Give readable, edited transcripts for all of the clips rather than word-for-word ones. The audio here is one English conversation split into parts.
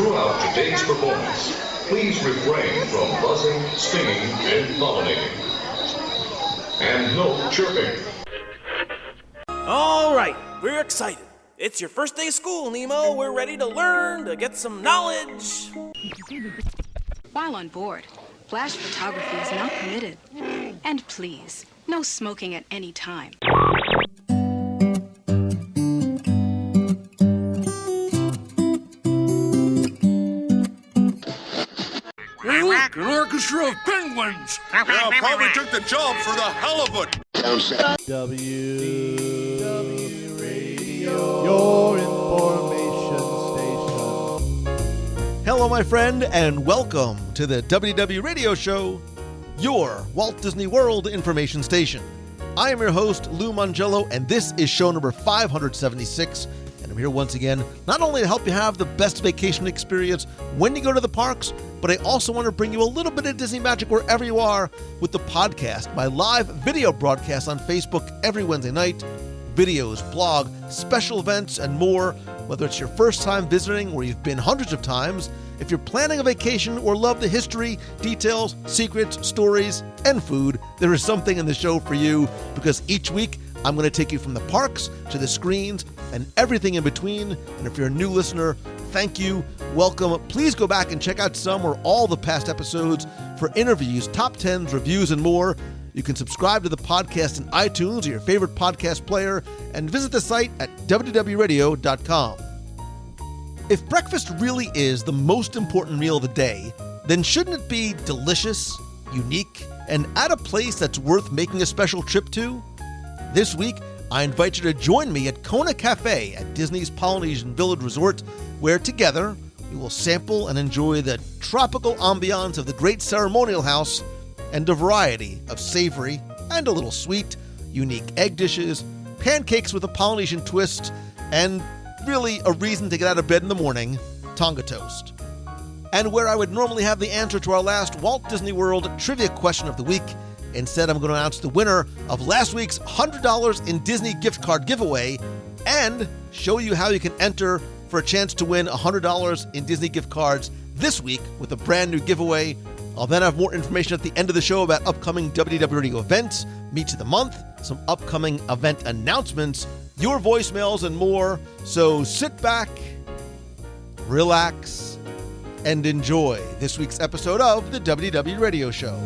Throughout today's performance, please refrain from buzzing, stinging, and pollinating. And no chirping. All right, we're excited. It's your first day of school, Nemo. We're ready to learn, to get some knowledge. While on board, flash photography is not permitted. And please, no smoking at any time. Hey, look, an orchestra of penguins. Well, probably took the job for the halibut. WDW Radio, your information station. Hello, my friend, and welcome to the WDW Radio Show, your Walt Disney World information station. I am your host, Lou Mongello, and this is show number 576. And I'm here once again, not only to help you have the best vacation experience when you go to the parks, but I also want to bring you a little bit of Disney magic wherever you are with the podcast, my live video broadcast on Facebook every Wednesday night, videos, blog, special events, and more. Whether it's your first time visiting or you've been hundreds of times, if you're planning a vacation or love the history, details, secrets, stories, and food, there is something in the show for you, because each week I'm going to take you from the parks to the screens and everything in between. And if you're a new listener, thank you. Welcome. Please go back and check out some or all the past episodes for interviews, top 10s, reviews, and more. You can subscribe to the podcast in iTunes or your favorite podcast player and visit the site at WDWRadio.com. If breakfast really is the most important meal of the day, then shouldn't it be delicious, unique, and at a place that's worth making a special trip to? This week, I invite you to join me at Kona Cafe at Disney's Polynesian Village Resort, where together we will sample and enjoy the tropical ambiance of the Great Ceremonial House and a variety of savory and a little sweet, unique egg dishes, pancakes with a Polynesian twist, and really a reason to get out of bed in the morning, Tonga Toast. And where I would normally have the answer to our last Walt Disney World trivia question of the week, instead, I'm going to announce the winner of last week's $100 in Disney gift card giveaway and show you how you can enter for a chance to win $100 in Disney gift cards this week with a brand new giveaway. I'll then have more information at the end of the show about upcoming WDW Radio events, meets of the month, some upcoming event announcements, your voicemails, and more. So sit back, relax, and enjoy this week's episode of the WDW Radio Show.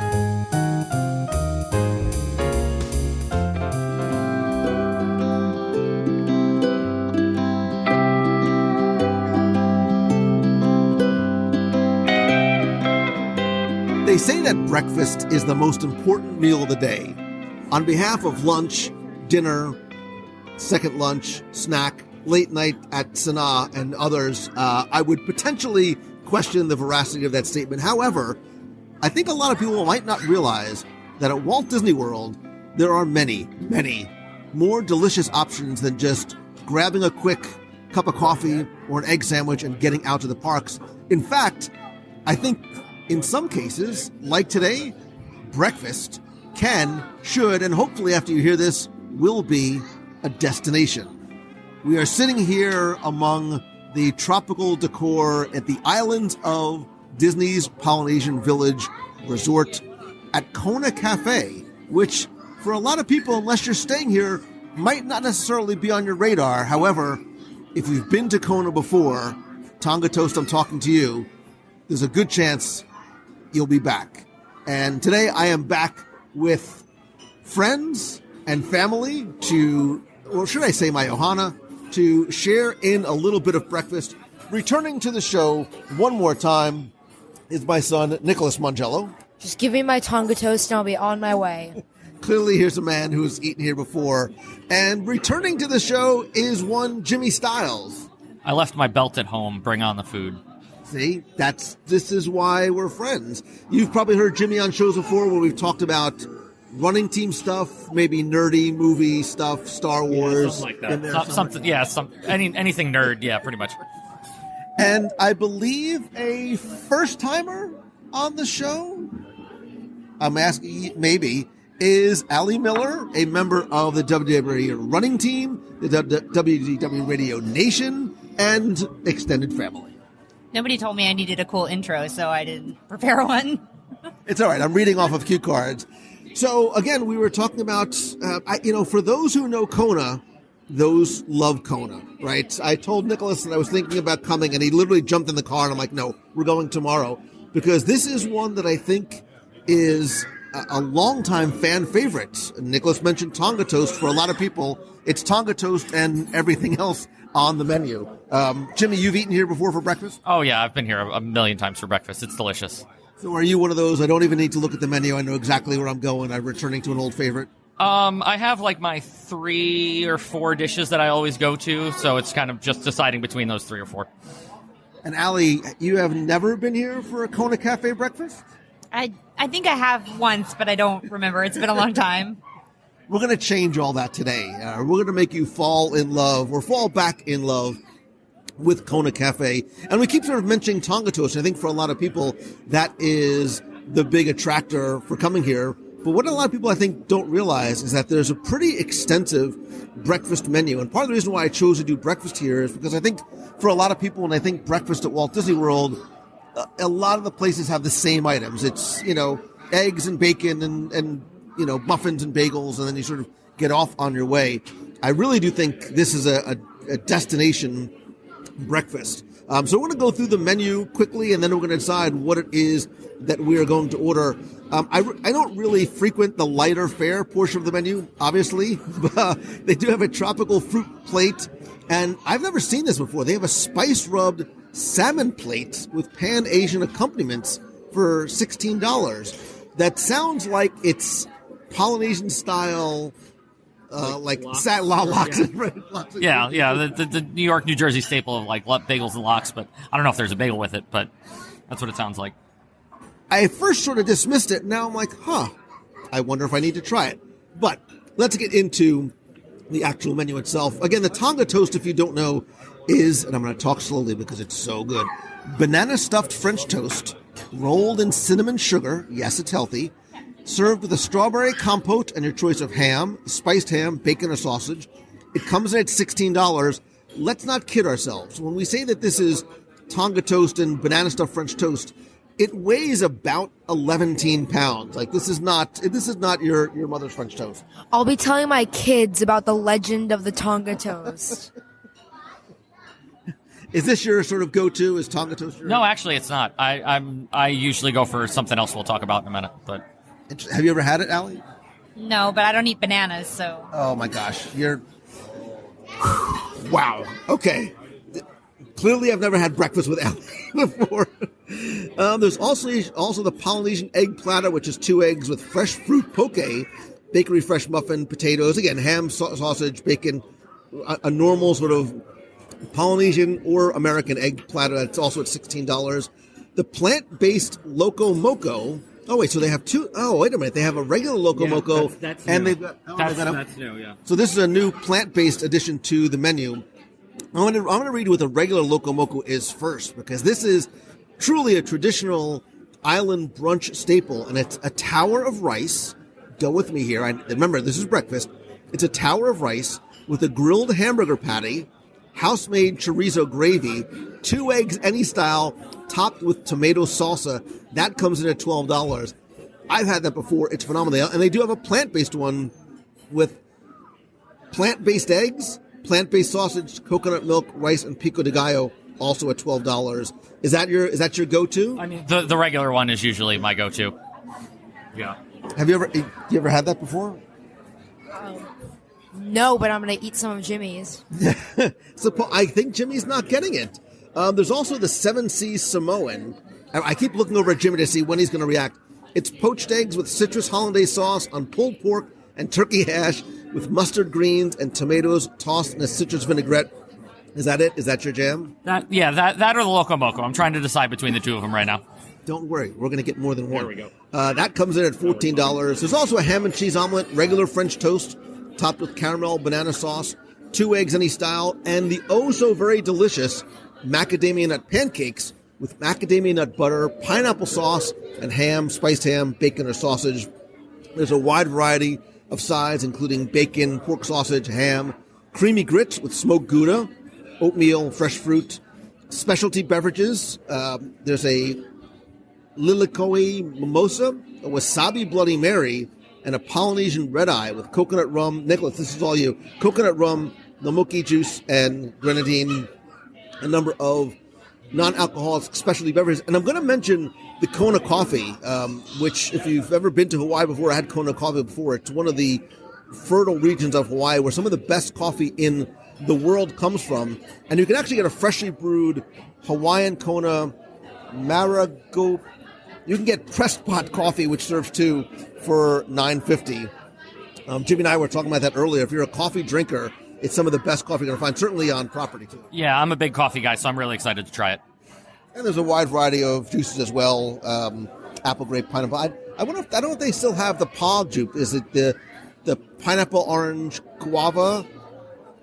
They say that breakfast is the most important meal of the day. On behalf of lunch, dinner, second lunch, snack, late night at Sanaa, and others, I would potentially question the veracity of that statement. However, I think a lot of people might not realize that at Walt Disney World, there are many, many more delicious options than just grabbing a quick cup of coffee or an egg sandwich and getting out to the parks. In fact, I think in some cases, like today, breakfast can, should, and hopefully after you hear this, will be a destination. We are sitting here among the tropical decor at the islands of Disney's Polynesian Village Resort at Kona Cafe, which for a lot of people, unless you're staying here, might not necessarily be on your radar. However, if you've been to Kona before, Tonga Toast, I'm talking to you, there's a good chance you'll be back. And today I am back with friends and family to, or should I say my Ohana, to share in a little bit of breakfast. Returning to the show one more time is my son, Nicholas Mongello. Just give me my Tonga Toast and I'll be on my way. Clearly, here's a man who's eaten here before. And returning to the show is one Jimmy Styles. I left my belt at home. Bring on the food. See, this is why we're friends. You've probably heard Jimmy on shows before where we've talked about running team stuff, maybe nerdy movie stuff, Star Wars. Something like that. Anything nerd, yeah, pretty much. And I believe a first-timer on the show, I'm asking maybe, is Allie Miller, a member of the WDW Radio running team, the WDW Radio Nation, and extended family. Nobody told me I needed a cool intro, so I didn't prepare one. It's all right. I'm reading off of cue cards. So, again, we were talking about, for those who know Kona, those love Kona, right? I told Nicholas that I was thinking about coming, and he literally jumped in the car, and I'm like, no, we're going tomorrow. Because this is one that I think is a longtime fan favorite. Nicholas mentioned Tonga Toast. For a lot of people, it's Tonga Toast and everything else on the menu. Jimmy, you've eaten here before for breakfast? Oh, yeah, I've been here a million times for breakfast. It's delicious. So are you one of those, I don't even need to look at the menu, I know exactly where I'm going, I'm returning to an old favorite? I have like my 3 or 4 dishes that I always go to, so it's kind of just deciding between those 3 or 4. And Allie, you have never been here for a Kona Cafe breakfast? I think I have once, but I don't remember. It's been a long time. We're going to change all that today. We're going to make you fall in love, or fall back in love, with Kona Cafe. And we keep sort of mentioning Tonga Toast. I think for a lot of people, that is the big attractor for coming here. But what a lot of people, I think, don't realize is that there's a pretty extensive breakfast menu. And part of the reason why I chose to do breakfast here is because I think for a lot of people, when I think breakfast at Walt Disney World, a lot of the places have the same items. It's, eggs and bacon and muffins and bagels, and then you sort of get off on your way. I really do think this is a destination breakfast. So we're going to go through the menu quickly, and then we're going to decide what it is that we are going to order. I don't really frequent the lighter fare portion of the menu, obviously, but they do have a tropical fruit plate, and I've never seen this before. They have a spice-rubbed salmon plate with pan-Asian accompaniments for $16. That sounds like it's Polynesian style, like lox. Yeah, the New York, New Jersey staple of like bagels and lox, but I don't know if there's a bagel with it, but that's what it sounds like. I first sort of dismissed it. Now I'm like, I wonder if I need to try it. But let's get into the actual menu itself. Again, the Tonga Toast, if you don't know, is, and I'm going to talk slowly because it's so good, banana stuffed French toast, rolled in cinnamon sugar. Yes, it's healthy. Served with a strawberry compote and your choice of ham, spiced ham, bacon, or sausage. It comes in at $16. Let's not kid ourselves. When we say that this is Tonga Toast and banana stuffed French toast, it weighs about 11 pounds. Like, this is not your mother's French toast. I'll be telling my kids about the legend of the Tonga Toast. Is this your sort of go-to? Is Tonga Toast your... No, actually, it's not. I usually go for something else we'll talk about in a minute. But have you ever had it, Allie? No, but I don't eat bananas, so... Oh, my gosh. You're... Wow. Okay. Clearly, I've never had breakfast with Allie before. There's also the Polynesian egg platter, which is 2 eggs with fresh fruit poke, bakery fresh muffin, potatoes, again, ham, sausage, bacon, a normal sort of Polynesian or American egg platter that's also at $16. The plant-based Loco Moco. Oh, wait, so they have two. Oh, wait a minute. They have a regular Loco Moco. That's and new. they've got, That's new, yeah. So this is a new plant-based addition to the menu. I'm going to read you what the regular Loco Moco is first, because this is truly a traditional island brunch staple, and it's a tower of rice. Go with me here. Remember, this is breakfast. It's a tower of rice with a grilled hamburger patty, house-made chorizo gravy, 2 eggs any style, topped with tomato salsa. That comes in at $12. I've had that before. It's phenomenal. And they do have a plant-based one with plant-based eggs, plant-based sausage, coconut milk, rice, and pico de gallo, also at $12. Is that your go-to? I mean, the regular one is usually my go-to. Yeah. Have you ever had that before? No, but I'm going to eat some of Jimmy's. So I think Jimmy's not getting it. There's also the 7 Seas Samoan. I keep looking over at Jimmy to see when he's going to react. It's poached eggs with citrus hollandaise sauce on pulled pork and turkey hash with mustard greens and tomatoes tossed in a citrus vinaigrette. Is that it? Is that your jam? That or the Loco Moco. I'm trying to decide between the two of them right now. Don't worry. We're going to get more than one. There we go. That comes in at $14. There's also a ham and cheese omelet, regular French toast, topped with caramel banana sauce, 2 eggs any style, and the oh-so-very delicious macadamia nut pancakes with macadamia nut butter, pineapple sauce, and ham, spiced ham, bacon, or sausage. There's a wide variety of sides, including bacon, pork sausage, ham, creamy grits with smoked Gouda, oatmeal, fresh fruit, specialty beverages. There's a Lilikoi mimosa, a wasabi Bloody Mary, and a Polynesian red eye with coconut rum. Nicholas, this is all you. Coconut rum, lamoki juice, and grenadine. A number of non-alcoholic specialty beverages. And I'm going to mention the Kona Coffee, which if you've ever been to Hawaii before, I had Kona Coffee before. It's one of the fertile regions of Hawaii where some of the best coffee in the world comes from. And you can actually get a freshly brewed Hawaiian Kona Marigold. You can get pressed pot coffee, which serves two, for $9.50. Jimmy and I were talking about that earlier. If you're a coffee drinker, it's some of the best coffee you're going to find, certainly on property, too. Yeah, I'm a big coffee guy, so I'm really excited to try it. And there's a wide variety of juices as well, apple, grape, pineapple. I wonder if, I don't know if they still have the POG juice. Is it the pineapple, orange, guava?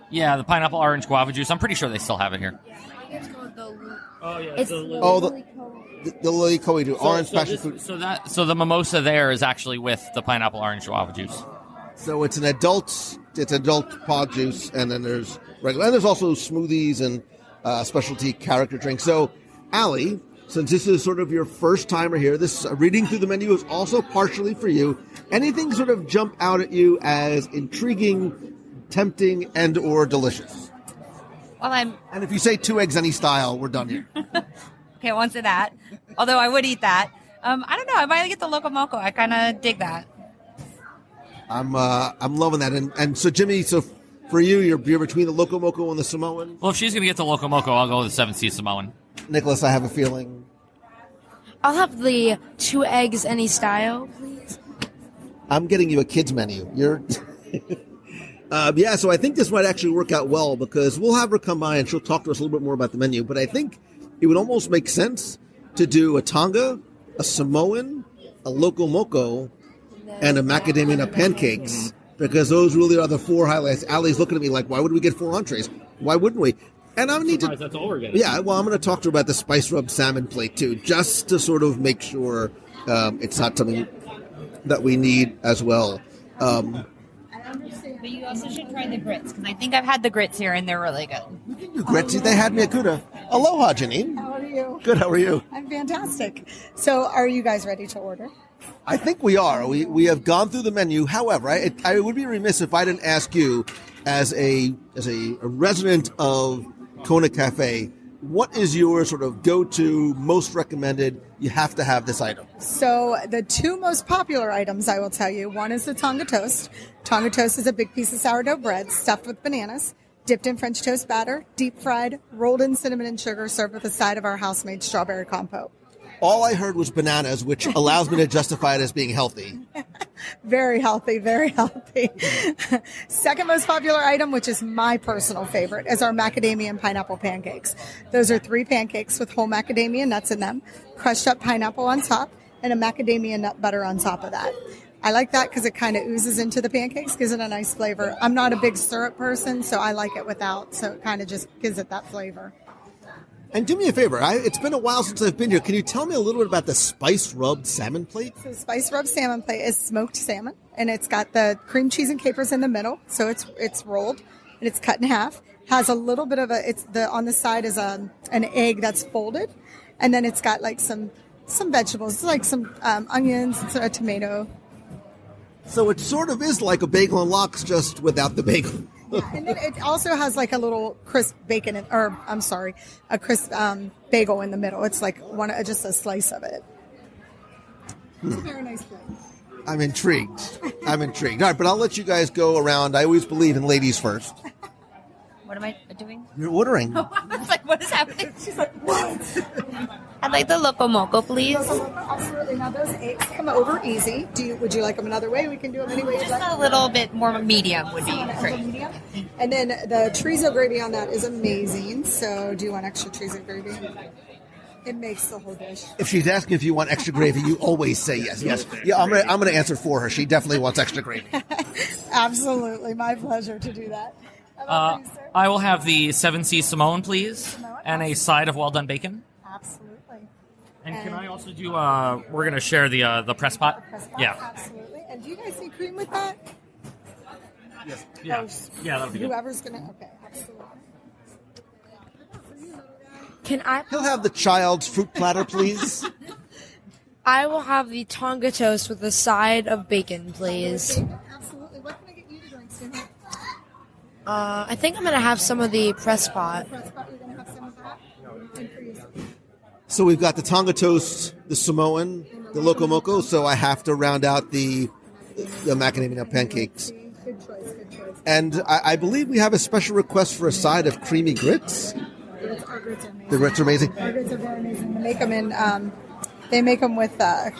Yeah, the pineapple, orange, guava juice. I'm pretty sure they still have it here. It's called the... Oh, yeah. It's the Lilikoi juice, orange passion fruit. So the mimosa there is actually with the pineapple, orange, guava juice. So it's adult POG juice, and then there's regular, and there's also smoothies and specialty character drinks. So, Allie, since this is sort of your first timer here, this reading through the menu is also partially for you. Anything sort of jump out at you as intriguing, tempting, and or delicious? Well, and if you say 2 eggs any style, we're done here. Okay, I won't say that. Although I would eat that. I don't know. I might get the Loco Moco. I kind of dig that. I'm loving that. And so, Jimmy, so for you, you're between the Loco Moco and the Samoan? Well, if she's going to get the Loco Moco, I'll go with the 7 Seas Samoan. Nicholas, I have a feeling. I'll have the 2 eggs any style, please. I'm getting you a kid's menu. You're... so I think this might actually work out well because we'll have her come by and she'll talk to us a little bit more about the menu. But I think it would almost make sense to do a Tonga, a Samoan, a Loco Moco, and a macadamia nut pancakes because those really are the 4 highlights. Allie's looking at me like, why would we get 4 entrees? Why wouldn't we? And I need to. That's all we're getting. Yeah, well, I'm going to talk to her about the spice rub salmon plate too, just to sort of make sure it's not something that we need as well. But you also should try the grits, because I think I've had the grits here, and they're really good. Grits, they had me at Kuda. Aloha, Janine. How are you? Good, how are you? I'm fantastic. So are you guys ready to order? I think we are. We have gone through the menu. However, I would be remiss if I didn't ask you, as a resident of Kona Cafe, what is your sort of go-to, most recommended, you have to have this item? So the 2 most popular items, I will tell you, one is the Tonga Toast. Tonga Toast is a big piece of sourdough bread stuffed with bananas, dipped in French toast batter, deep fried, rolled in cinnamon and sugar, served with a side of our house-made strawberry compote. All I heard was bananas, which allows me to justify it as being healthy. Very healthy, very healthy. Second most popular item, which is my personal favorite, is our macadamia and pineapple pancakes. Those are 3 pancakes with whole macadamia nuts in them, crushed up pineapple on top, and a macadamia nut butter on top of that. I like that because it kind of oozes into the pancakes, gives it a nice flavor. I'm not a big syrup person, so I like it without, so it kind of just gives it that flavor. And do me a favor, it's been a while since I've been here. Can you tell me a little bit about the spice rubbed salmon plate? So the spice rubbed salmon plate is smoked salmon, and it's got the cream cheese and capers in the middle. So it's rolled and it's cut in half. Has a little bit of on the side is an egg that's folded, and then it's got like some vegetables, like some onions and a tomato. So it sort of is like a bagel and lox, just without the bagel. Yeah, and then it also has like a little crisp bacon, a crisp bagel in the middle. It's like just a slice of it. It's a very nice plate. I'm intrigued. All right, but I'll let you guys go around. I always believe in ladies first. What am I doing? You're ordering. I was like, what is happening? She's like, what? I'd like the Loco Moco, please. Absolutely. Now, those eggs come over easy. Would you like them another way? We can do them any way you'd like. Just a little bit more medium would be great. Medium. And then the chorizo gravy on that is amazing. So do you want extra chorizo gravy? It makes the whole dish. If she's asking if you want extra gravy, you always say yes. Yes. Yeah, I'm gonna answer for her. She definitely wants extra gravy. Absolutely. My pleasure to do that. I will have the 7 Seas Samoan, please, and a side of well-done bacon. Absolutely. And can I also do, we're going to share the press pot? Yeah. Absolutely. And do you guys need cream with that? Yes. Yeah, that'll be good. Whoever's going to, okay, absolutely. He'll have the child's fruit platter, please. I will have the Tonga Toast with a side of bacon, please. Absolutely. What can I get you to drink, Susan? I think I'm going to have some of the press pot. You're going to have some of that? And for you. So we've got the Tonga Toast, the Samoan, the Loco Moco, so I have to round out the macadamia pancakes. Good choice. And I believe we have a special request for a side of creamy grits. Our grits are amazing. The grits are amazing? Our grits are very amazing. They make them with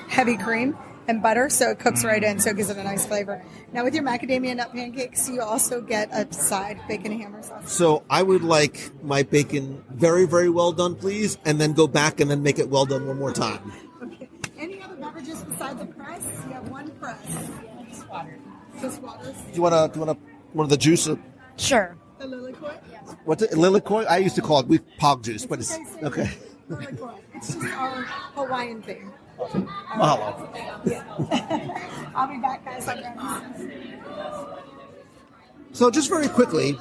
heavy cream and butter, so it cooks right in, so it gives it a nice flavor. Now, with your macadamia nut pancakes, you also get a side bacon and hammer sauce. So I would like my bacon very, very well done, please, and then go back and then make it well done one more time. Okay. Any other beverages besides the press? You have one press. Just water. Just water. Do you want one of the juice? Sure. The Lilikoi? What's it? Lilikoi? I used to call it pog juice, but it's okay. Lilikoi. It's just our Hawaiian thing. Mahalo. Yeah. I'll be back, guys. So just very quickly,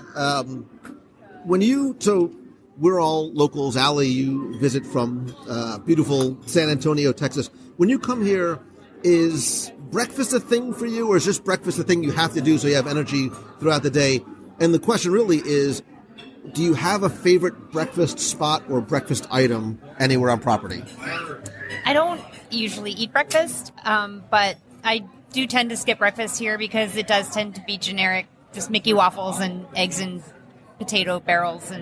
we're all locals. Allie, you visit from beautiful San Antonio, Texas. When you come here, is breakfast a thing for you, or is just breakfast a thing you have to do so you have energy throughout the day? And the question really is, do you have a favorite breakfast spot or breakfast item anywhere on property? I don't usually eat breakfast, but I do tend to skip breakfast here because it does tend to be generic, just Mickey waffles and eggs and potato barrels.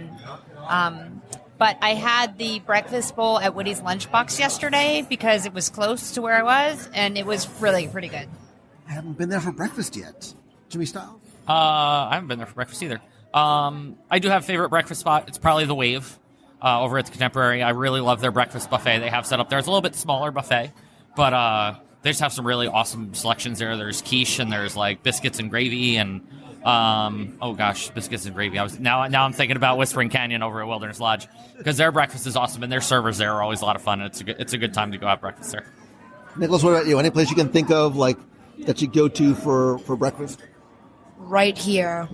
But I had the breakfast bowl at Woody's Lunchbox yesterday because it was close to where I was, and it was really pretty good. I haven't been there for breakfast yet. Jimmy Style? I haven't been there for breakfast either. I do have a favorite breakfast spot. It's probably the Wave over at the Contemporary. I really love their breakfast buffet they have set up there. It's a little bit smaller buffet, but they just have some really awesome selections there. There's quiche and there's like biscuits and gravy and biscuits and gravy. Now I'm thinking about Whispering Canyon over at Wilderness Lodge because their breakfast is awesome and their servers there are always a lot of fun. And it's a good time to go have breakfast there. Nicholas, what about you? Any place you can think of like that you go to for breakfast? Right here.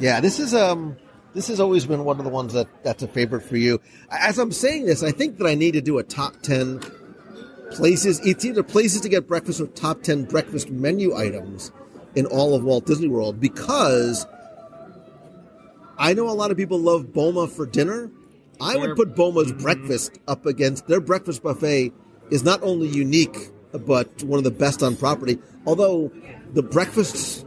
Yeah, this has always been one of the ones that's a favorite for you. As I'm saying this, I think that I need to do a top 10 places. It's either places to get breakfast or top 10 breakfast menu items in all of Walt Disney World, because I know a lot of people love Boma for dinner. I would put Boma's breakfast up against their breakfast buffet. Is not only unique, but one of the best on property. Although the breakfast,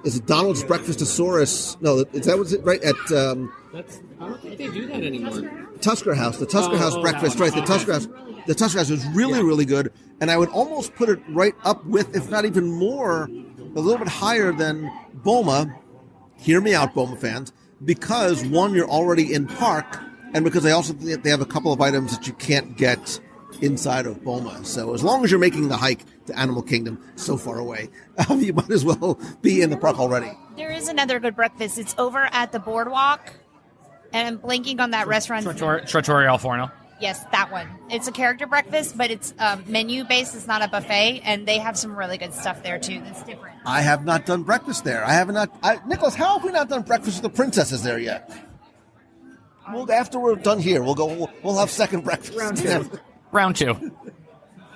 is it Donald's Breakfastosaurus? No, is that what's it right at? I don't think they do that anymore. Tusker House, the Tusker House breakfast, right? The Tusker House is really good, and I would almost put it right up with, if not even more, a little bit higher than Boma. Hear me out, Boma fans, because one, you're already in park, and because I also think they have a couple of items that you can't get inside of Boma. So as long as you're making the hike to Animal Kingdom so far away, you might as well be in the park already. There is another good breakfast. It's over at the boardwalk, and I'm blanking on that restaurant. Trattoria Al Forno. Yes, that one. It's a character breakfast, but it's menu-based. It's not a buffet, and they have some really good stuff there, too, that's different. I have not done breakfast there. Nicholas, how have we not done breakfast with the princesses there yet? Well, after we're done here, we'll have second breakfast. Round two.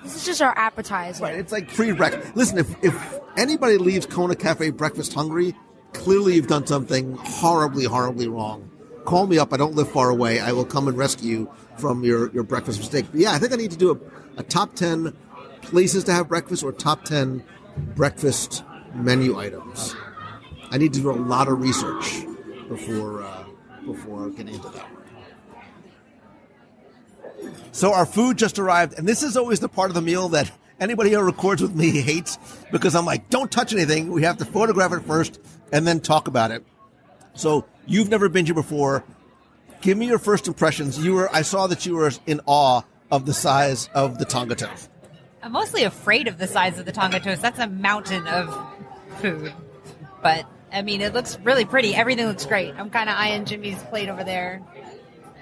This is just our appetizer. Right, it's like pre-breakfast. Listen, if anybody leaves Kona Cafe breakfast hungry, clearly you've done something horribly, horribly wrong. Call me up. I don't live far away. I will come and rescue you from your breakfast mistake. But yeah, I think I need to do a top 10 places to have breakfast or top 10 breakfast menu items. I need to do a lot of research before getting into that. So our food just arrived, and this is always the part of the meal that anybody who records with me hates, because I'm like, don't touch anything. We have to photograph it first and then talk about it. So you've never been here before. Give me your first impressions. I saw that you were in awe of the size of the Tonga Toast. I'm mostly afraid of the size of the Tonga Toast. That's a mountain of food. But, I mean, it looks really pretty. Everything looks great. I'm kind of eyeing Jimmy's plate over there.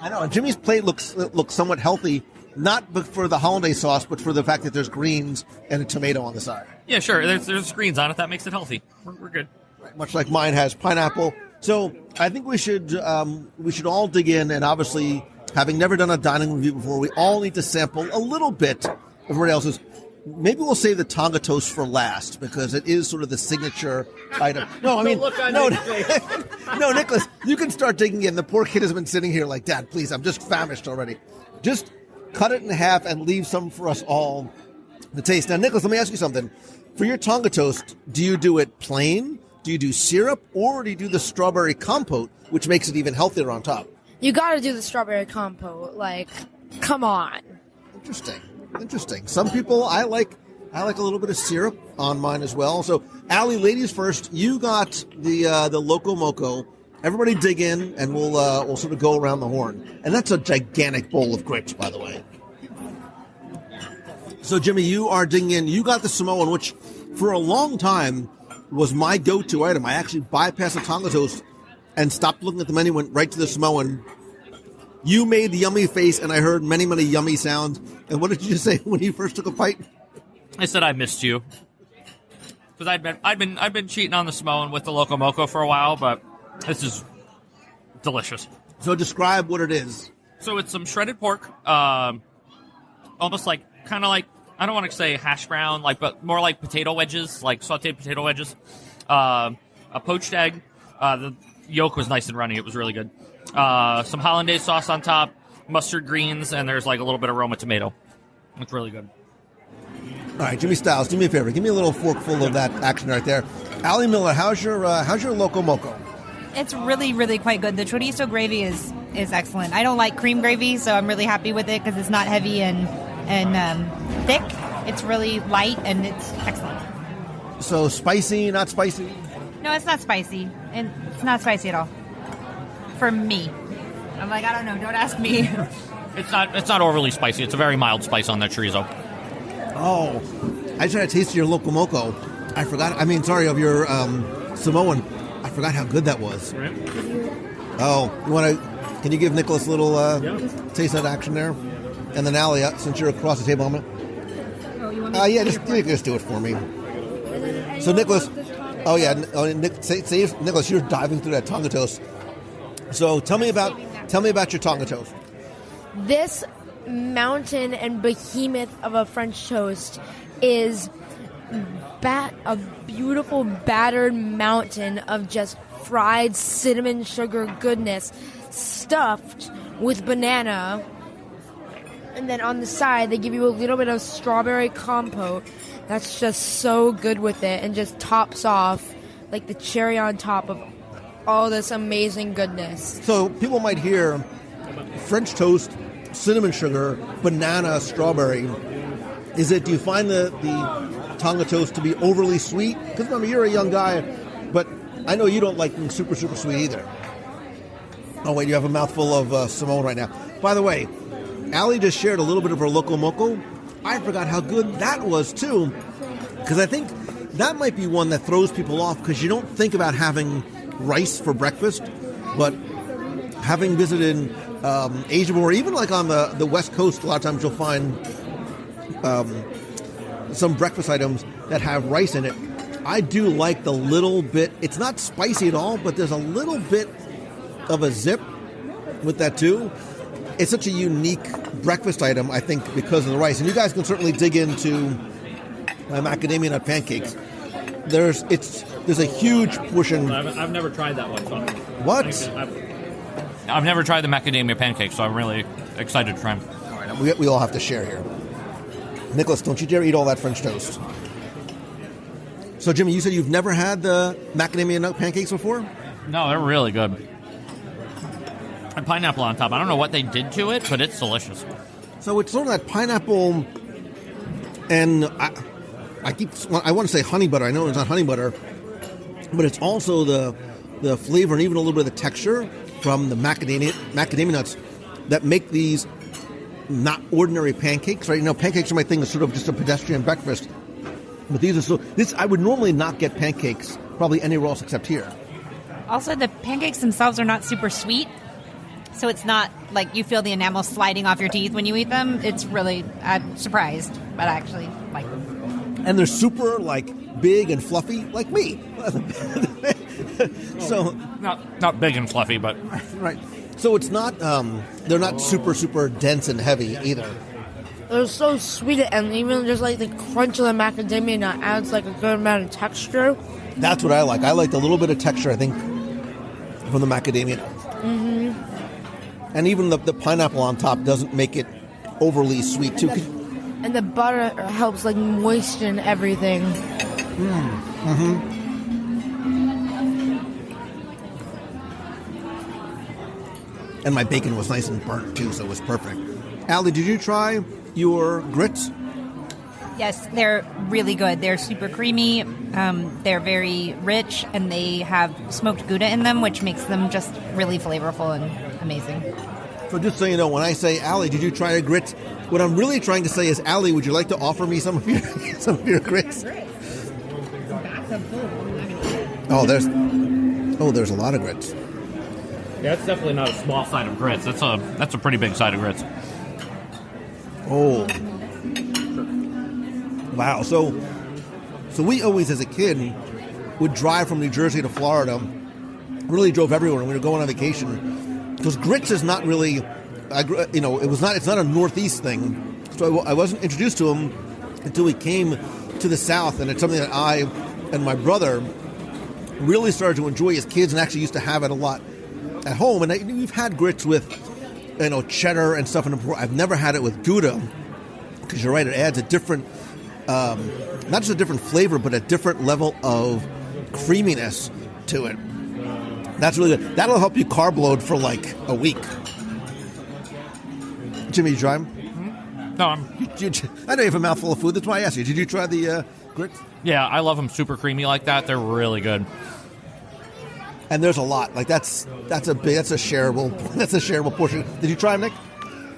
I know. And Jimmy's plate looks somewhat healthy, not for the hollandaise sauce, but for the fact that there's greens and a tomato on the side. Yeah, sure. There's greens on it. That makes it healthy. We're good. Right. Much like mine has pineapple, So I think we should all dig in, and obviously, having never done a dining review before, we all need to sample a little bit of everybody else's. Maybe we'll save the Tonga Toast for last because it is sort of the signature item. No, I mean, no, Nicholas, you can start digging in. The poor kid has been sitting here like, Dad, please, I'm just famished already. Just cut it in half and leave some for us all to taste. Now, Nicholas, let me ask you something. For your Tonga Toast, do you do it plain? Do you do syrup? Or do you do the strawberry compote, which makes it even healthier on top? You gotta do the strawberry compote. Like, come on. Interesting. Some people, I like a little bit of syrup on mine as well. So, Allie, ladies first. You got the Loco Moco. Everybody dig in, and we'll sort of go around the horn. And that's a gigantic bowl of grits, by the way. So, Jimmy, you are digging in. You got the Samoan, which for a long time was my go-to item. I actually bypassed the Tonga Toast and stopped looking at the menu, went right to the Samoan. You made the yummy face, and I heard many, many yummy sounds. And what did you say when you first took a bite? I said I missed you because I'd been cheating on the Samoan with the Loco Moco for a while, but this is delicious. So describe what it is. So it's some shredded pork, almost kind of like I don't want to say hash brown, but more like potato wedges, like sautéed potato wedges. A poached egg. The yolk was nice and runny. It was really good. Some hollandaise sauce on top, mustard greens, and there's a little bit of Roma tomato. It's really good. All right, Jimmy Stiles, do me a favor. Give me a little forkful of that action right there. Allie Miller, how's your Loco Moco? It's really, really quite good. The chorizo gravy is excellent. I don't like cream gravy, so I'm really happy with it because it's not heavy and thick. It's really light, and it's excellent. So spicy, not spicy? No, it's not spicy. And it's not spicy at all. For me. I'm I don't know. Don't ask me. It's not overly spicy. It's a very mild spice on that chorizo. Oh, I tried to taste your Loco Moco. I forgot. Of your Samoan. I forgot how good that was. Right. Oh, can you give Nicholas a little taste that action there? And then Allie, since you're across the table, I'm Oh, you want me to just do it for me. So Nicholas, Nicholas, you're diving through that Tonga Toast. So tell me about your Tonga Toast. This mountain and behemoth of a French toast is a beautiful battered mountain of just fried cinnamon sugar goodness stuffed with banana, and then on the side they give you a little bit of strawberry compote that's just so good with it and just tops off the cherry on top of all this amazing goodness. So people might hear French toast, cinnamon sugar, banana, strawberry. Do you find the Tonga Toast to be overly sweet? Because remember, you're a young guy, but I know you don't like them super, super sweet either. Oh, wait, you have a mouthful of Samoan right now. By the way, Allie just shared a little bit of her Loco Moco. I forgot how good that was, too, because I think that might be one that throws people off because you don't think about having rice for breakfast, but having visited Asia or even on the West Coast, a lot of times you'll find some breakfast items that have rice in it. I do like the little bit. It's not spicy at all, but there's a little bit of a zip with that too. It's such a unique breakfast item, I think, because of the rice. And you guys can certainly dig into macadamia nut pancakes. There's a huge portion. I've never tried that one. So what? I've never tried the macadamia pancakes, so I'm really excited to try them. All right, we all have to share here. Nicholas, don't you dare eat all that French toast. So, Jimmy, you said you've never had the macadamia nut pancakes before? No, they're really good. And pineapple on top. I don't know what they did to it, but it's delicious. So it's sort of that pineapple, and I want to say honey butter. I know it's not honey butter, but it's also the flavor and even a little bit of the texture from the macadamia nuts that make these not ordinary pancakes, right? Pancakes are my thing. It's sort of just a pedestrian breakfast. But these are I would normally not get pancakes probably anywhere else except here. Also, the pancakes themselves are not super sweet, so it's not you feel the enamel sliding off your teeth when you eat them. It's really, I'm surprised, but I actually like them. And they're super big and fluffy like me. So not big and fluffy, but right. So it's not they're not super dense and heavy either. They're so sweet, and even just like the crunch of the macadamia nut adds like a good amount of texture. That's what I like. I like a little bit of texture, I think, from the macadamia nut. Mm-hmm. And even the pineapple on top doesn't make it overly sweet too. And the butter helps like moisten everything. Mm-hmm. And my bacon was nice and burnt too, so it was perfect. Allie, did you try your grits? Yes, they're really good. They're super creamy. They're very rich, and they have smoked Gouda in them, which makes them just really flavorful and amazing. So just so you know, when I say, Allie, did you try your grits? What I'm really trying to say is, Allie, would you like to offer me some of your grits? Oh, there's a lot of grits. yeah, it's definitely not a small side of grits. That's a pretty big side of grits. Oh, wow! So we always, as a kid, would drive from New Jersey to Florida. Really drove everywhere when we were going on vacation because grits is not really, it's not a Northeast thing. So I wasn't introduced to them until we came to the South, and it's something that I and my brother really started to enjoy as kids, and actually used to have it a lot at home. And we've had grits with, cheddar and stuff in it before. I've never had it with Gouda, because you're right, it adds a different, not just a different flavor, but a different level of creaminess to it. That's really good. That'll help you carb load for like a week. Jimmy, you try them? No, I know you have a mouthful of food. That's why I asked you. Did you try the grits? Yeah, I love them super creamy like that. They're really good. And there's a lot. Like that's a shareable portion. Did you try them, Nick?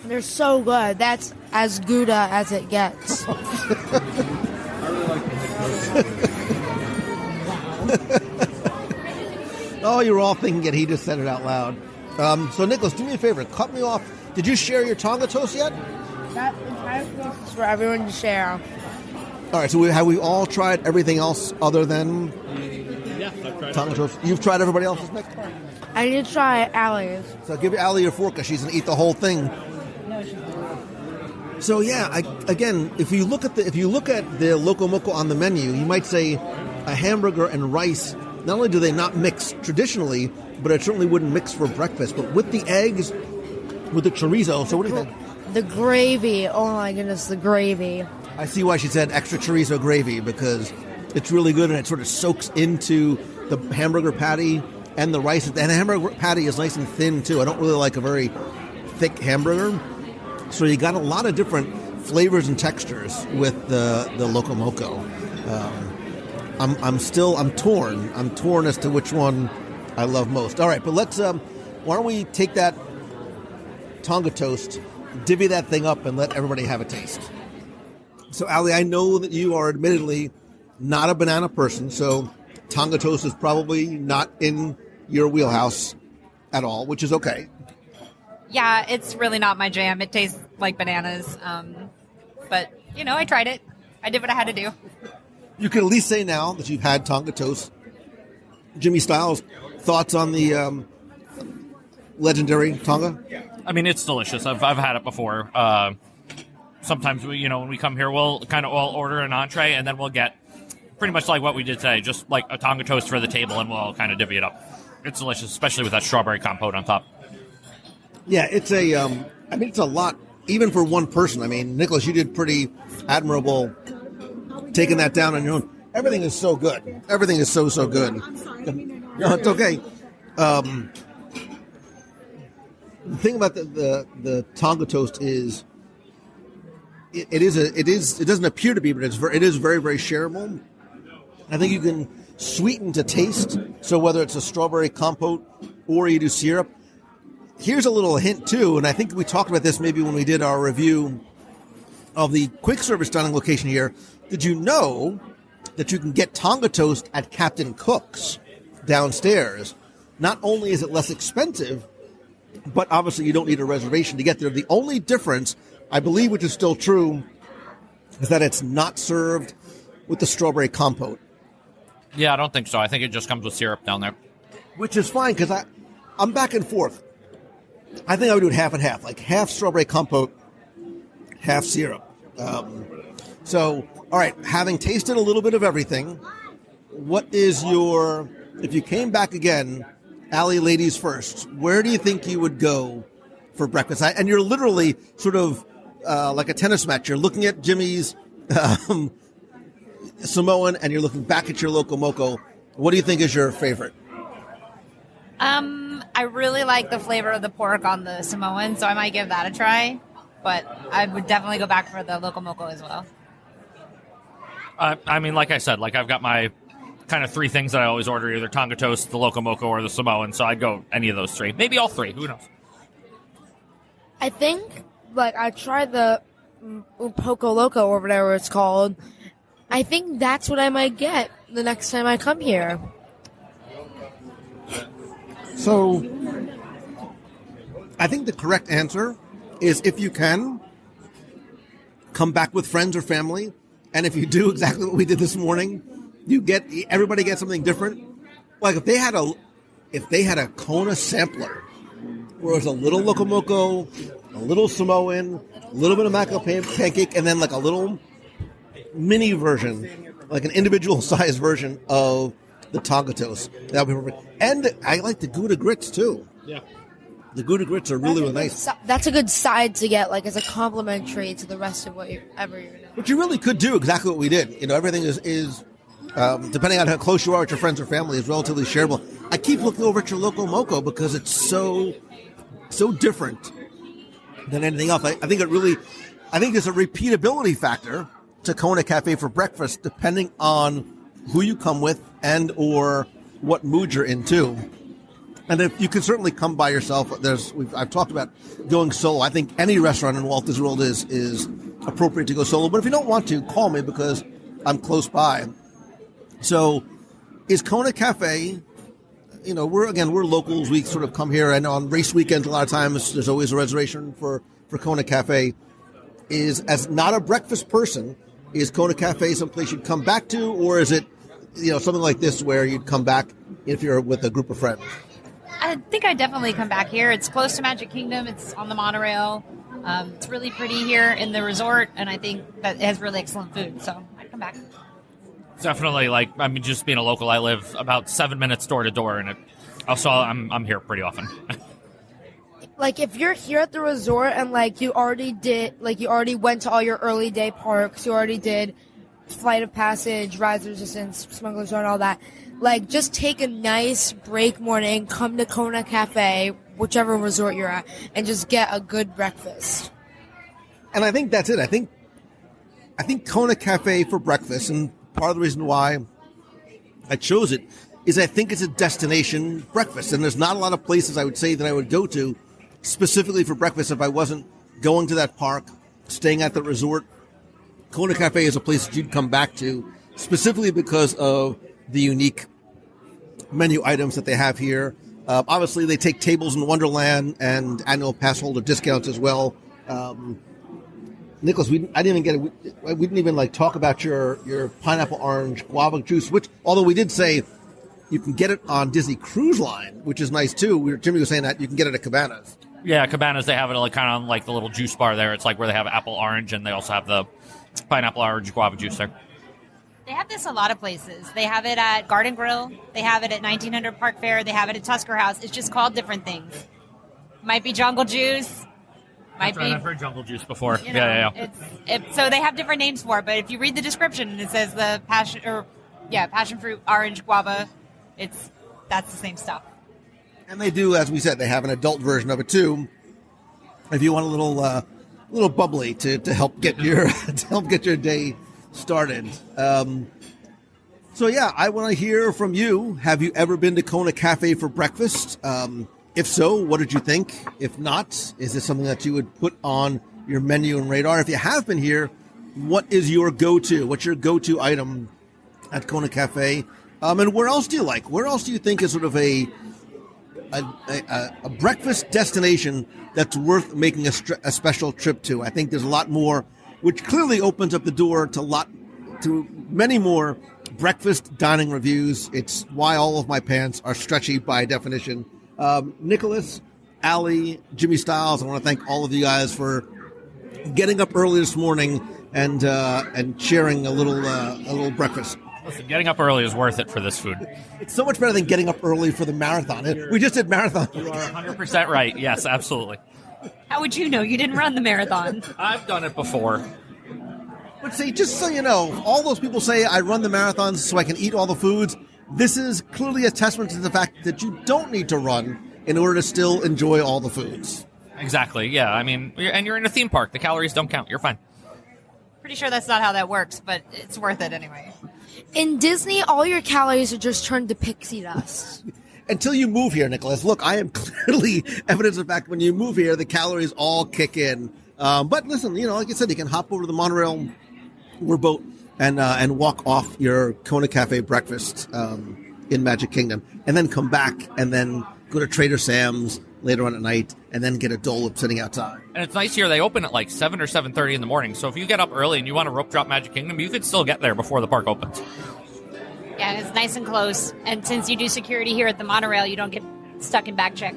They're so good. That's as Gouda as it gets. Oh, you were all thinking it. He just said it out loud. So, Nicholas, do me a favor. Cut me off. Did you share your Tonga Toast yet? That entire toast is for everyone to share. All right. So, have we all tried everything else other than Yeah, I've tried Tonga Toast? You've tried everybody else's, Nick? I did try Allie's. So, give Allie your fork because she's going to eat the whole thing. No, she's not. So, yeah. Again, if you look at the Loco Moco on the menu, you might say a hamburger and rice. Not only do they not mix traditionally, but it certainly wouldn't mix for breakfast. But with the eggs, with the chorizo, so what do you think? The gravy. Oh my goodness, the gravy. I see why she said extra chorizo gravy, because it's really good and it sort of soaks into the hamburger patty and the rice. And the hamburger patty is nice and thin, too. I don't really like a very thick hamburger. So you got a lot of different flavors and textures with the Loco Moco. I'm torn. I'm torn as to which one I love most. All right, but let's, why don't we take that Tonga Toast, divvy that thing up, and let everybody have a taste. So, Allie, I know that you are admittedly not a banana person, so Tonga Toast is probably not in your wheelhouse at all, which is okay. Yeah, it's really not my jam. It tastes like bananas. But, I tried it. I did what I had to do. You can at least say now that you've had Tonga Toast. Jimmy Stiles, thoughts on the legendary Tonga? I mean, it's delicious. I've had it before. Sometimes when we come here, we'll kind of all order an entree, and then we'll get pretty much like what we did today, just like a Tonga Toast for the table, and we'll kind of divvy it up. It's delicious, especially with that strawberry compote on top. Yeah, it's it's a lot, even for one person. I mean, Nicholas, you did pretty admirable taking that down on your own. Everything is so good. Everything is so good. No, it's okay. The thing about the Tonga Toast is it doesn't appear to be, but it is very, very shareable. I think you can sweeten to taste. So whether it's a strawberry compote or you do syrup. Here's a little hint too, and I think we talked about this maybe when we did our review of the quick service dining location here. Did you know that you can get Tonga Toast at Captain Cook's downstairs? Not only is it less expensive, but obviously you don't need a reservation to get there. The only difference, I believe, which is still true, is that it's not served with the strawberry compote. Yeah, I don't think so. I think it just comes with syrup down there. which is fine because I'm back and forth. I think I would do it half and half, like half strawberry compote, half syrup. So, all right, having tasted a little bit of everything, what is if you came back again, Allie, ladies first, where do you think you would go for breakfast? And you're literally sort of like a tennis match. You're looking at Jimmy's Samoan and you're looking back at your Loco Moco. What do you think is your favorite? I really like the flavor of the pork on the Samoan, so I might give that a try. But I would definitely go back for the Loco Moco as well. I mean, like I said, I've got my kind of three things that I always order, either Tonga Toast, the Loco Moco, or the Samoan, so I'd go any of those three. Maybe all three, who knows? I think, I tried the Poco Loco or whatever it's called. I think that's what I might get the next time I come here. So, I think the correct answer is if you can, come back with friends or family, and if you do exactly what we did this morning, everybody gets something different. Like if they had a Kona sampler, where it was a little Loco Moco, a little Samoan, a little bit of mackerel pancake, and then like a little mini version, like an individual size version of the Tonga Toast. That would be perfect. And I like the Gouda grits too. Yeah. The Gouda grits are really nice. That's a good side to get, as a complimentary to the rest of whatever you're doing. But you really could do exactly what we did. Everything is depending on how close you are with your friends or family, is relatively shareable. I keep looking over at your Loco Moco because it's so different than anything else. I think there's a repeatability factor to Kona Cafe for breakfast, depending on who you come with and or what mood you're in too. And if you can certainly come by yourself, I've talked about going solo. I think any restaurant in Walt Disney World is appropriate to go solo. But if you don't want to, call me because I'm close by. So, is Kona Cafe? We're locals. We sort of come here, and on race weekends, a lot of times there's always a reservation for Kona Cafe. Is as not a breakfast person, is Kona Cafe someplace you'd come back to, or is it something like this where you'd come back if you're with a group of friends? I think I'd definitely come back here. It's close to Magic Kingdom. It's on the monorail. It's really pretty here in the resort, and I think that it has really excellent food, so I'd come back. Definitely, just being a local, I live about 7 minutes door to door, and I'm here pretty often. If you're here at the resort and you already went to all your early day parks, you already did Flight of Passage, Rise of Resistance, Smuggler's Run, all that. Just take a nice break morning, come to Kona Cafe, whichever resort you're at, and just get a good breakfast. And I think that's it. I think Kona Cafe for breakfast, and part of the reason why I chose it is I think it's a destination breakfast. And there's not a lot of places I would say that I would go to specifically for breakfast if I wasn't going to that park, staying at the resort. Kona Cafe is a place that you'd come back to specifically because of the unique menu items that they have here. Obviously, they take tables in Wonderland and annual pass holder discounts as well. Nicholas, we didn't even talk about your pineapple orange guava juice, which, although we did say you can get it on Disney Cruise Line, which is nice too. Jimmy was saying that you can get it at Cabanas. Yeah, Cabanas, they have it kind of on the little juice bar there. It's where they have apple orange, and they also have the pineapple orange guava juice there. They have this a lot of places. They have it at Garden Grill. They have it at 1900 Park Fair. They have it at Tusker House. It's just called different things. Might be Jungle Juice. I've heard Jungle Juice before. So they have different names for it, but if you read the description and it says the passion fruit orange guava, that's the same stuff. And they do, as we said, they have an adult version of it too. If you want a little bubbly to help get your day started. So yeah, I want to hear from you. Have you ever been to Kona Cafe for breakfast? If so, what did you think? If not, is this something that you would put on your menu and radar? If you have been here, what is your go-to? What's your go-to item at Kona Cafe? And where else do you like? Where else do you think is sort of a breakfast destination that's worth making a special trip to? I think there's a lot more, which clearly opens up the door to many more breakfast dining reviews. It's why all of my pants are stretchy by definition. Nicholas, Allie, Jimmy Styles, I want to thank all of you guys for getting up early this morning and sharing a little breakfast. Listen, getting up early is worth it for this food. It's so much better than getting up early for the marathon. We just did marathon. You are 100% right. Yes, absolutely. How would you know? You didn't run the marathon. I've done it before. But see, just so you know, all those people say I run the marathons so I can eat all the foods. This is clearly a testament to the fact that you don't need to run in order to still enjoy all the foods. Exactly, yeah. I mean, and you're in a theme park. The calories don't count. You're fine. Pretty sure that's not how that works, but it's worth it anyway. In Disney, all your calories are just turned to pixie dust. Until you move here, Nicholas. Look, I am clearly evidence of the fact when you move here, the calories all kick in. But listen, like I said, you can hop over to the monorail or boat and walk off your Kona Cafe breakfast in Magic Kingdom, and then come back and then go to Trader Sam's later on at night, and then get a Dole Whip sitting outside. And it's nice here. They open at like 7 or 7:30 in the morning. So if you get up early and you want to rope drop Magic Kingdom, you could still get there before the park opens. Yeah, it's nice and close. And since you do security here at the monorail, you don't get stuck in bag check.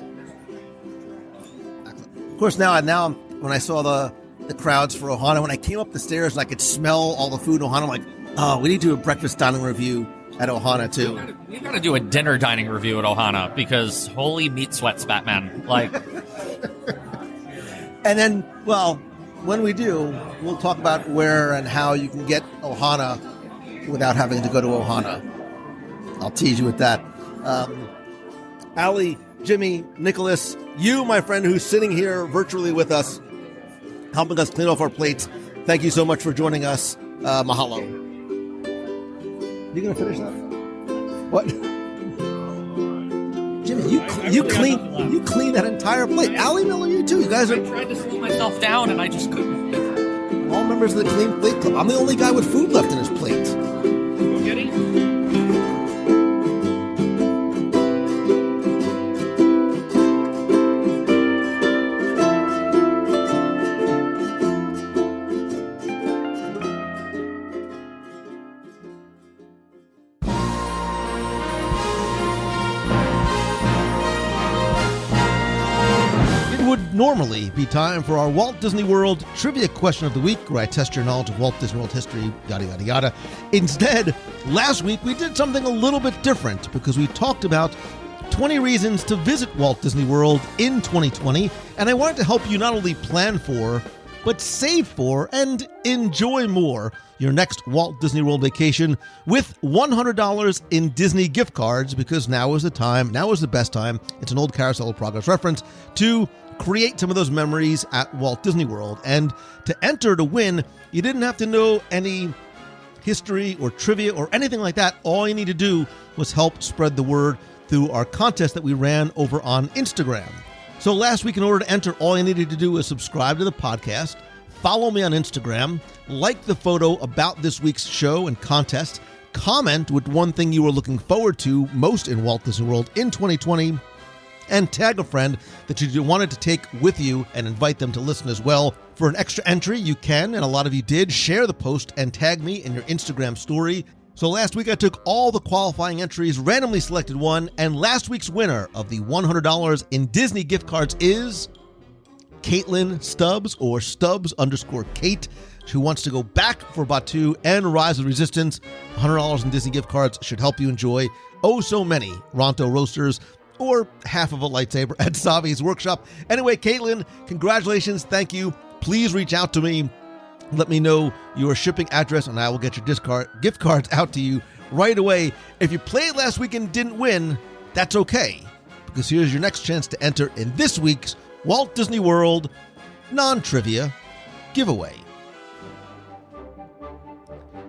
Of course, now when I saw the crowds for Ohana, when I came up the stairs and I could smell all the food in Ohana, I'm like, oh, we need to do a breakfast dining review at Ohana too. We got to do a dinner dining review at Ohana because holy meat sweats, Batman. Like, and then, well, when we do, we'll talk about where and how you can get Ohana without having to go to Ohana. I'll tease you with that. Allie, Jimmy, Nicholas, you, my friend, who's sitting here virtually with us, helping us clean off our plates. Thank you so much for joining us. Mahalo. You gonna finish that? What? Jimmy, you clean that entire plate. Allie Miller, you too. You guys are. I tried to slow myself down and I just couldn't. All members of the Clean Plate Club. I'm the only guy with food left in his plate. Getting? Normally be time for our Walt Disney World Trivia Question of the Week, where I test your knowledge of Walt Disney World history, yada, yada, yada. Instead, last week we did something a little bit different because we talked about 20 reasons to visit Walt Disney World in 2020, and I wanted to help you not only plan for, but save for and enjoy more your next Walt Disney World vacation with $100 in Disney gift cards, because now is the best time. It's an old Carousel of Progress reference to create some of those memories at Walt Disney World. And to enter to win, you didn't have to know any history or trivia or anything like that. All you need to do was help spread the word through our contest that we ran over on Instagram. So last week, in order to enter, all you needed to do was subscribe to the podcast, follow me on Instagram, like the photo about this week's show and contest, comment with one thing you were looking forward to most in Walt Disney World in 2020, and tag a friend that you wanted to take with you and invite them to listen as well. For an extra entry, you can, and a lot of you did, share the post and tag me in your Instagram story. So last week I took all the qualifying entries, randomly selected one, and last week's winner of the $100 in Disney gift cards is Caitlin Stubbs, or Stubbs_Kate, who wants to go back for Batuu and Rise of Resistance. $100 in Disney gift cards should help you enjoy oh so many Ronto roasters, or half of a lightsaber at Savi's workshop. Anyway, Caitlin, congratulations. Thank you. Please reach out to me. Let me know your shipping address, and I will get your gift cards out to you right away. If you played last week and didn't win, that's okay, because here's your next chance to enter in this week's Walt Disney World non-trivia giveaway.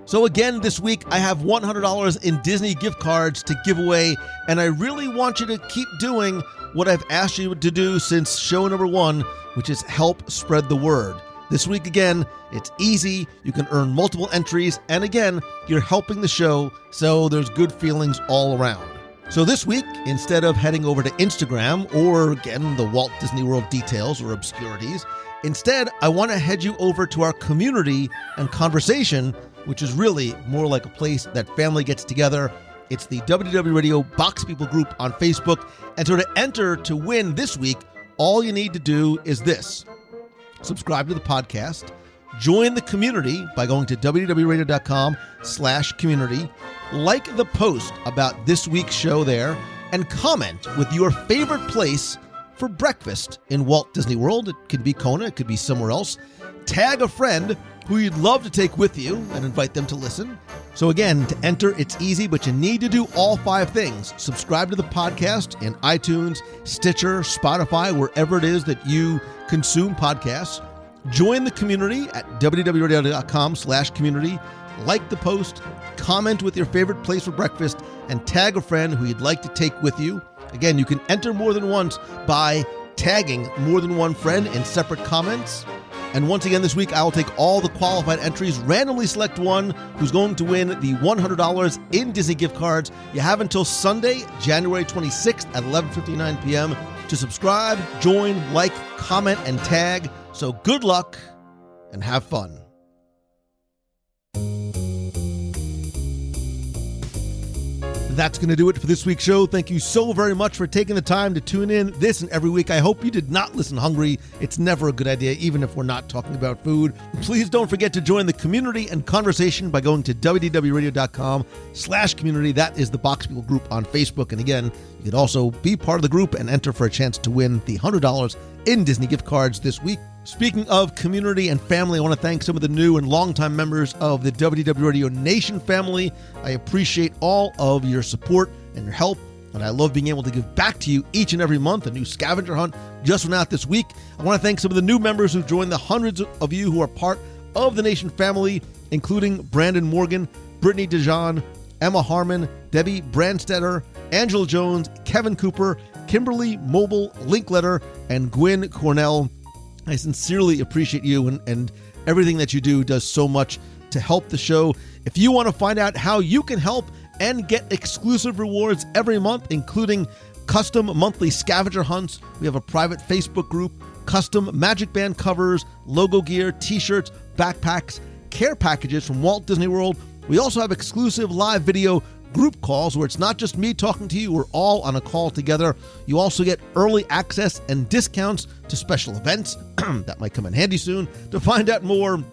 So again, this week, I have $100 in Disney gift cards to give away, and I really want you to keep doing what I've asked you to do since show number 1, which is help spread the word. This week, again, it's easy. You can earn multiple entries, and again, you're helping the show, so there's good feelings all around. So this week, instead of heading over to Instagram or, again, the Walt Disney World details or obscurities, Instead, I want to head you over to our community and conversation, which is really more like a place that family gets together. It's the WDW Radio Box People group on Facebook. And so to enter to win this week, all you need to do is this. Subscribe to the podcast. Join the community by going to wdwradio.com/community. Like the post about this week's show there, and comment with your favorite place for breakfast in Walt Disney World. It could be Kona, it could be somewhere else. Tag a friend who you'd love to take with you and invite them to listen. So again, to enter, it's easy, but you need to do all 5 things. Subscribe to the podcast in iTunes, Stitcher, Spotify, wherever it is that you consume podcasts. Join the community at wdwradio.com/community. Like the post, comment with your favorite place for breakfast, and tag a friend who you'd like to take with you. Again, you can enter more than once by tagging more than one friend in separate comments. And once again this week, I will take all the qualified entries, randomly select one who's going to win the $100 in Disney gift cards. You have until Sunday, January 26th at 11:59 p.m. to subscribe, join, like, comment, and tag. So good luck and have fun. That's going to do it for this week's show. Thank you so very much for taking the time to tune in this and every week. I hope you did not listen hungry. It's never a good idea, even if we're not talking about food. Please don't forget to join the community and conversation by going to wdwradio.com/community. That is the Box People group on Facebook. And again, you could also be part of the group and enter for a chance to win the $100 in Disney gift cards this week. Speaking of community and family, I want to thank some of the new and longtime members of the WDW Radio Nation family. I appreciate all of your support and your help, and I love being able to give back to you each and every month. A new scavenger hunt just went out this week. I want to thank some of the new members who joined the hundreds of you who are part of the Nation family, including Brandon Morgan, Brittany DeJean, Emma Harmon, Debbie Brandstetter, Angela Jones, Kevin Cooper, Kimberly Mobile, Linkletter, and Gwyn Cornell. I sincerely appreciate you, and everything that you do does so much to help the show. If you want to find out how you can help and get exclusive rewards every month, including custom monthly scavenger hunts, we have a private Facebook group, custom Magic Band covers, logo gear, t-shirts, backpacks, care packages from Walt Disney World. We also have exclusive live video group calls where it's not just me talking to you, we're all on a call together. You also get early access and discounts to special events. That might come in handy soon. To find out more,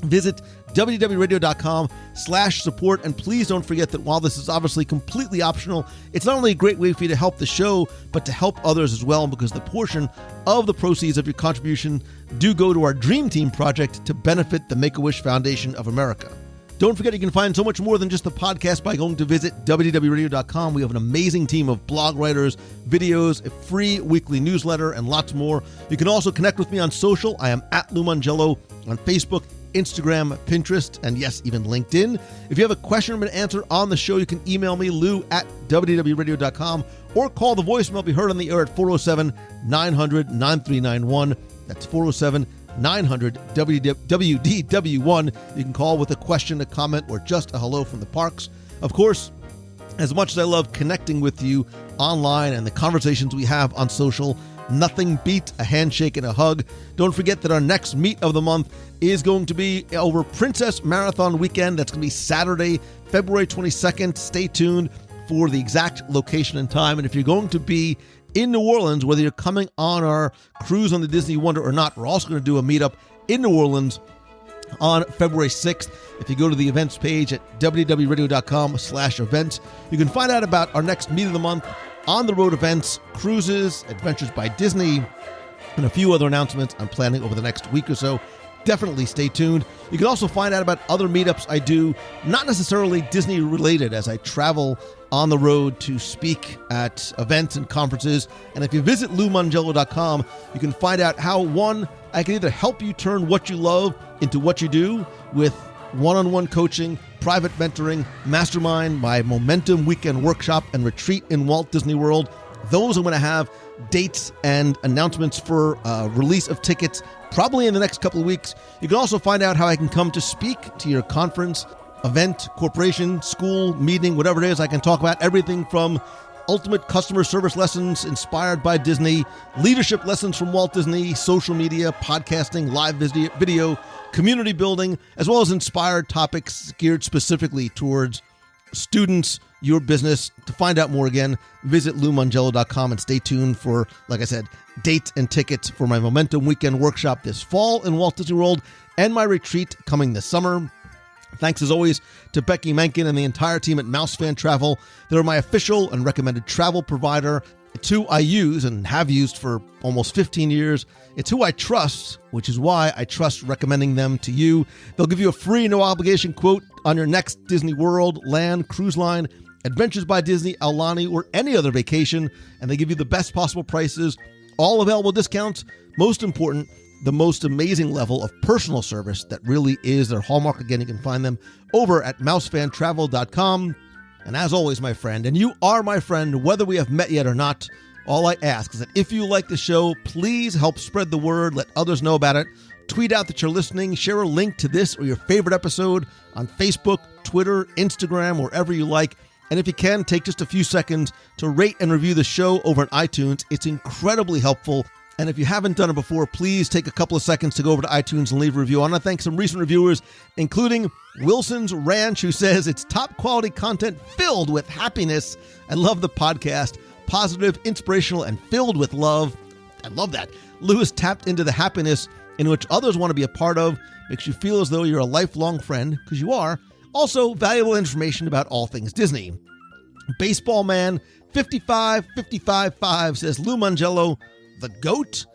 visit wdwradio.com/support. And please don't forget that while this is obviously completely optional, it's not only a great way for you to help the show, but to help others as well, because the portion of the proceeds of your contribution do go to our Dream Team project to benefit the Make-A-Wish Foundation of America. Don't forget you can find so much more than just the podcast by going to visit wdwradio.com. We have an amazing team of blog writers, videos, a free weekly newsletter, and lots more. You can also connect with me on social. I am at Lou Mongello on Facebook, Instagram, Pinterest, and yes, even LinkedIn. If you have a question or an answer on the show, you can email me, lou@wdwradio.com, or call the voicemail be heard on the air at 407-900-9391. That's 407-900-WDW1. You can call with a question, a comment, or just a hello from the parks. Of course, as much as I love connecting with you online and the conversations we have on social, nothing beats a handshake and a hug. Don't forget that our next meet of the month is going to be over Princess Marathon weekend. That's going to be Saturday, February 22nd. Stay tuned for the exact location and time. And if you're going to be in New Orleans, whether you're coming on our cruise on the Disney Wonder or not, we're also going to do a meetup in New Orleans on February 6th. If you go to the events page at wdwradio.com/events, you can find out about our next meet of the month, on the road events, cruises, Adventures by Disney, and a few other announcements I'm planning over the next week or so. Definitely stay tuned. You can also find out about other meetups I do, not necessarily Disney related, as I travel on the road to speak at events and conferences. And if you visit LouMongello.com, you can find out how, one, I can either help you turn what you love into what you do with one-on-one coaching, private mentoring, mastermind, my Momentum Weekend Workshop, and retreat in Walt Disney World. Those I'm going to have dates and announcements for release of tickets probably in the next couple of weeks. You can also find out how I can come to speak to your conference, event, corporation, school, meeting, whatever it is. I can talk about everything from ultimate customer service lessons inspired by Disney, leadership lessons from Walt Disney, social media, podcasting, live video, community building, as well as inspired topics geared specifically towards students, your business. To find out more, again, visit LouMongello.com and stay tuned for, like I said, dates and tickets for my Momentum Weekend workshop this fall in Walt Disney World and my retreat coming this summer. Thanks, as always, to Becky Menken and the entire team at Mousefan Travel. They're my official and recommended travel provider. It's who I use and have used for almost 15 years. It's who I trust, which is why I trust recommending them to you. They'll give you a free, no-obligation quote on your next Disney World, land, cruise line, Adventures by Disney, Aulani, or any other vacation, and they give you the best possible prices, all available discounts. Most important, the most amazing level of personal service that really is their hallmark. Again, you can find them over at mousefantravel.com. And as always, my friend, and you are my friend, whether we have met yet or not, all I ask is that if you like the show, please help spread the word, let others know about it, tweet out that you're listening, share a link to this or your favorite episode on Facebook, Twitter, Instagram, wherever you like. And if you can, take just a few seconds to rate and review the show over on iTunes. It's incredibly helpful. And if you haven't done it before, please take a couple of seconds to go over to iTunes and leave a review. I want to thank some recent reviewers, including Wilson's Ranch, who says it's top quality content filled with happiness. I love the podcast. Positive, inspirational, and filled with love. I love that. Lewis tapped into the happiness in which others want to be a part of. Makes you feel as though you're a lifelong friend, because you are. Also, valuable information about all things Disney. Baseball Man 55555 says, Lou Mongello, the GOAT?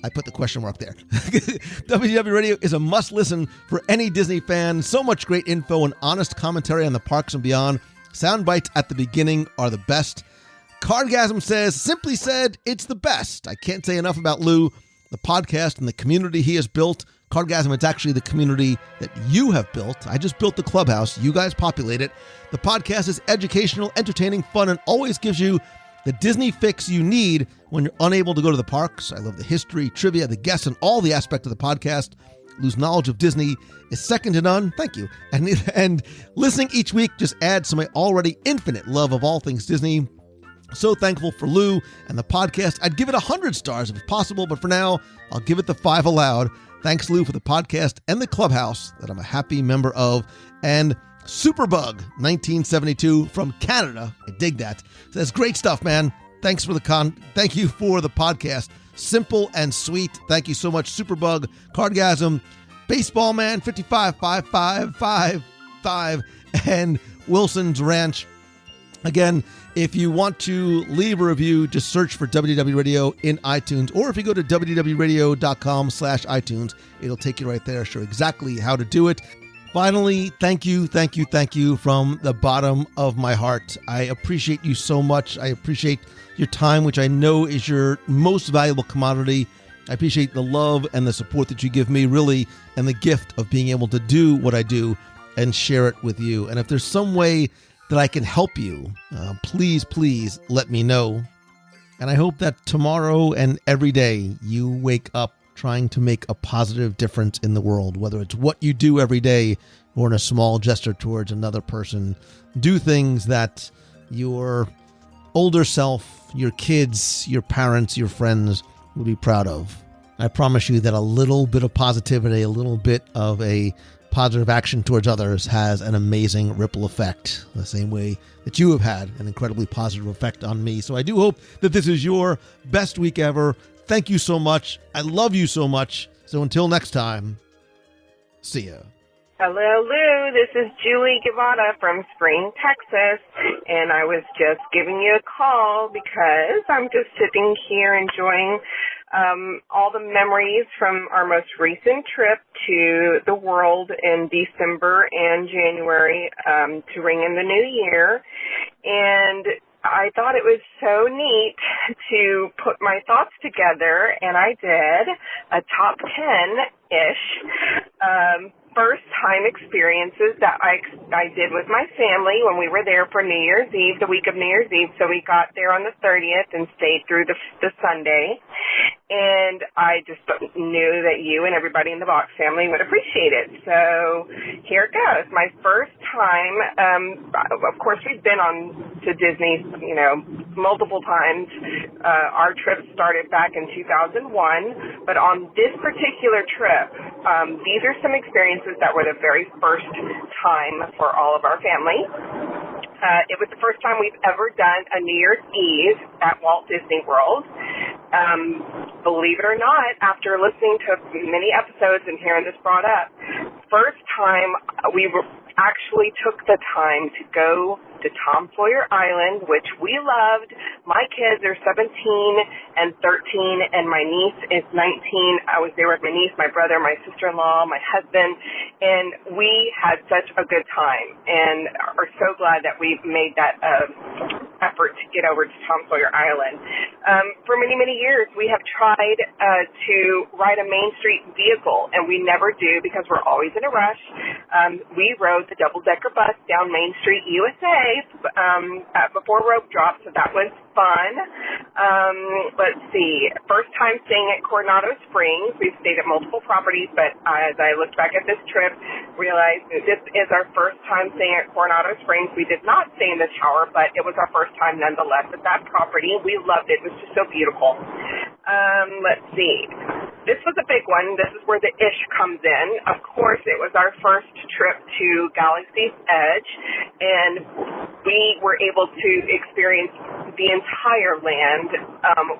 I put the question mark there. WDW Radio is a must-listen for any Disney fan. So much great info and honest commentary on the parks and beyond. Sound bites at the beginning are the best. Cardgasm says, simply said, it's the best. I can't say enough about Lou, the podcast, and the community he has built. Cardgasm, it's actually the community that you have built. I just built the clubhouse. You guys populate it. The podcast is educational, entertaining, fun, and always gives you the Disney fix you need when you're unable to go to the parks. I love the history, trivia, the guests, and all the aspects of the podcast. Lou's knowledge of Disney is second to none. Thank you. And listening each week just adds to my already infinite love of all things Disney. So thankful for Lou and the podcast. I'd give it 100 stars if possible, but for now, I'll give it the 5 aloud. Thanks, Lou, for the podcast and the clubhouse that I'm a happy member of. And Superbug 1972 from Canada, I dig that, says, great stuff, man. Thank you for the podcast. Simple and sweet. Thank you so much, Superbug, Cardgasm, Baseball Man 55555, and Wilson's Ranch. Again, if you want to leave a review, just search for WDW Radio in iTunes, or if you go to wdwradio.com/iTunes, it'll take you right there. Show exactly how to do it. Finally, thank you from the bottom of my heart. I appreciate you so much. I appreciate your time, which I know is your most valuable commodity. I appreciate the love and the support that you give me, really, and the gift of being able to do what I do and share it with you. And if there's some way that I can help you, please let me know. And I hope that tomorrow and every day you wake up trying to make a positive difference in the world, whether it's what you do every day or in a small gesture towards another person. Do things that your older self, your kids, your parents, your friends will be proud of. I promise you that a little bit of positivity, a little bit of a positive action towards others has an amazing ripple effect, the same way that you have had an incredibly positive effect on me. So I do hope that this is your best week ever. Thank you so much. I love you so much. So until next time, see ya. Hello, Lou. This is Julie Guevara from Spring, Texas, and I was just giving you a call because I'm just sitting here enjoying all the memories from our most recent trip to the world in December and January to ring in the new year. And I thought it was so neat to put my thoughts together, and I did a top 10-ish first-time experiences that I did with my family when we were there for New Year's Eve, the week of New Year's Eve. So we got there on the 30th and stayed through the Sunday. And I just knew that you and everybody in the Box family would appreciate it. So here it goes. My first time, of course, we've been on to Disney, multiple times. Our trip started back in 2001, but on this particular trip, these are some experiences that were the very first time for all of our family. It was the first time we've ever done a New Year's Eve at Walt Disney World. Believe it or not, after listening to many episodes and hearing this brought up, first time we actually took the time to go to Tom Sawyer Island, which we loved. My kids are 17 and 13, and my niece is 19. I was there with my niece, my brother, my sister-in-law, my husband, and we had such a good time and are so glad that we've made that effort to get over to Tom Sawyer Island. For many, many years, we have tried to ride a Main Street vehicle, and we never do because we're always in a rush. We rode the double-decker bus down Main Street, USA, before rope drop, so that was fun. Let's see. First time staying at Coronado Springs. We've stayed at multiple properties, but as I looked back at this trip, realized that this is our first time staying at Coronado Springs. We did not stay in the tower, but it was our first time nonetheless at that property. We loved it. It was just so beautiful. Let's see. This was a big one. This is where the ish comes in. Of course, it was our first trip to Galaxy's Edge, and we were able to experience the entire land.